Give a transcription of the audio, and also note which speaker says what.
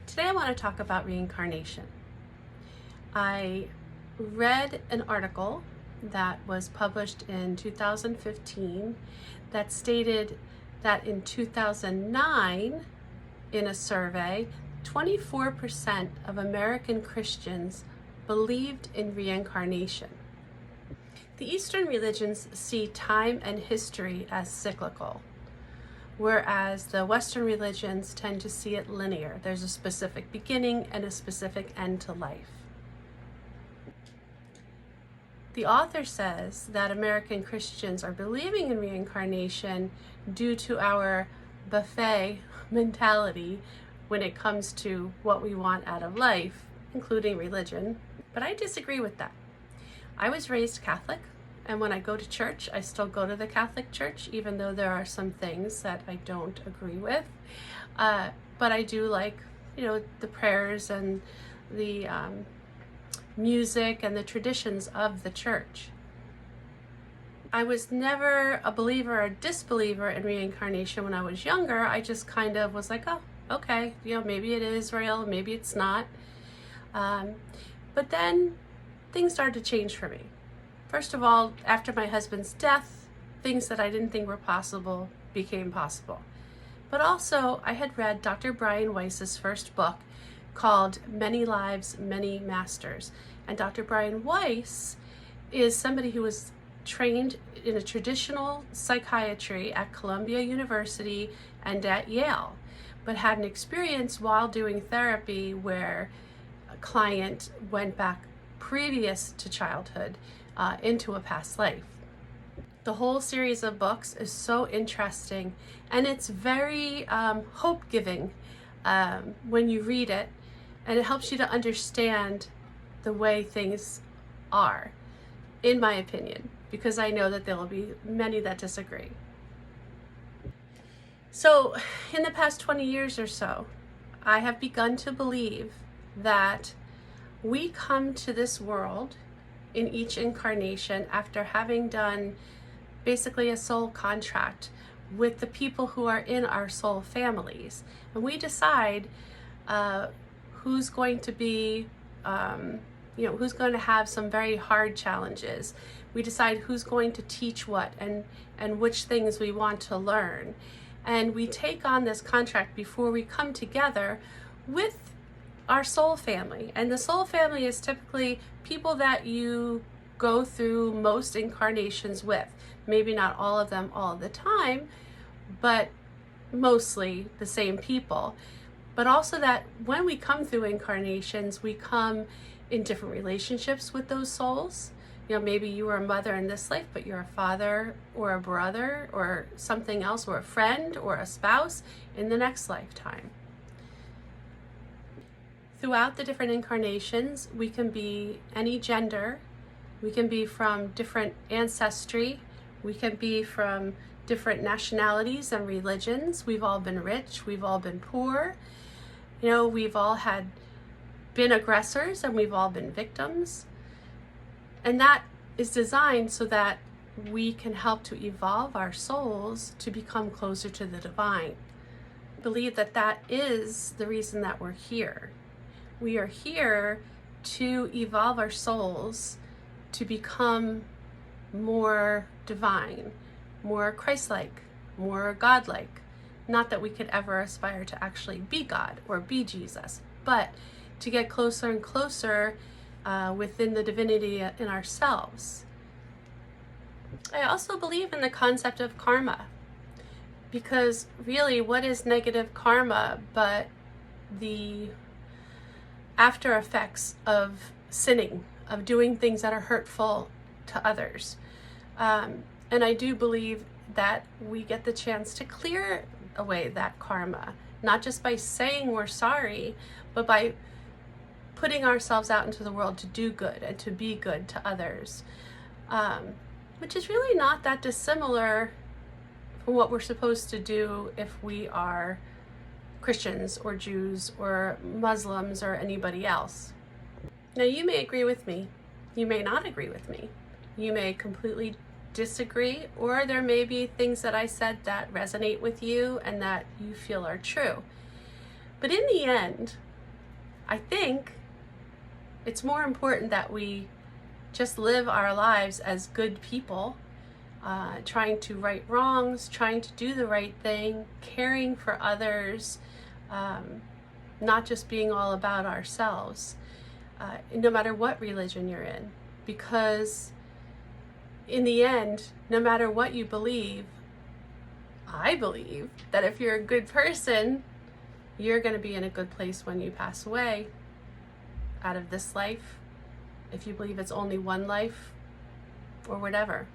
Speaker 1: Today I want to talk about reincarnation. I read an article that was published in 2015 that stated that in 2009, in a survey, 24% of American Christians believed in reincarnation. The Eastern religions see time and history as cyclical, whereas the Western religions tend to see it linear. There's a specific beginning and a specific end to life. The author says that American Christians are believing in reincarnation due to our buffet mentality when it comes to what we want out of life, including religion. But I disagree with that. I was raised Catholic, and when I go to church, I still go to the Catholic Church, even though there are some things that I don't agree with. But I do like, the prayers and the music and the traditions of the church. I was never a believer or disbeliever in reincarnation when I was younger. I just kind of was like, oh, okay, maybe it is real, maybe it's not. But then things started to change for me. First of all, after my husband's death, things that I didn't think were possible became possible. But also, I had read Dr. Brian Weiss's first book called Many Lives, Many Masters. And Dr. Brian Weiss is somebody who was trained in a traditional psychiatry at Columbia University and at Yale, but had an experience while doing therapy where a client went back previous to childhood into a past life. The whole series of books is so interesting, and it's very hope-giving when you read it, and it helps you to understand the way things are, in my opinion, because I know that there will be many that disagree. So in the past 20 years or so, I have begun to believe that we come to this world in each incarnation after having done basically a soul contract with the people who are in our soul families. And we decide who's going to be, who's going to have some very hard challenges. We decide who's going to teach what and which things we want to learn. And we take on this contract before we come together with our soul family. And the soul family is typically people that you go through most incarnations with. Maybe not all of them all the time, but mostly the same people. But also that when we come through incarnations, we come in different relationships with those souls. Maybe you were a mother in this life, but you're a father or a brother or something else, or a friend or a spouse in the next lifetime. Throughout the different incarnations, we can be any gender, we can be from different ancestry, we can be from different nationalities and religions. We've all been rich, we've all been poor, we've all been aggressors and we've all been victims. And that is designed so that we can help to evolve our souls to become closer to the divine. I believe that that is the reason that we're here. We are here to evolve our souls to become more divine, more Christ-like, more God-like. Not that we could ever aspire to actually be God or be Jesus, but to get closer and closer within the divinity in ourselves. I also believe in the concept of karma, because really, what is negative karma but the after effects of sinning, of doing things that are hurtful to others? And I do believe that we get the chance to clear away that karma, not just by saying we're sorry, but by putting ourselves out into the world to do good and to be good to others, which is really not that dissimilar from what we're supposed to do if we are Christians or Jews or Muslims or anybody else. Now, you may agree with me, you may not agree with me, you may completely disagree, or there may be things that I said that resonate with you and that you feel are true. But in the end, I think it's more important that we just live our lives as good people, trying to right wrongs, trying to do the right thing, caring for others, not just being all about ourselves, no matter what religion you're in. Because in the end, no matter what you believe, I believe that if you're a good person, you're going to be in a good place when you pass away out of this life, if you believe it's only one life or whatever.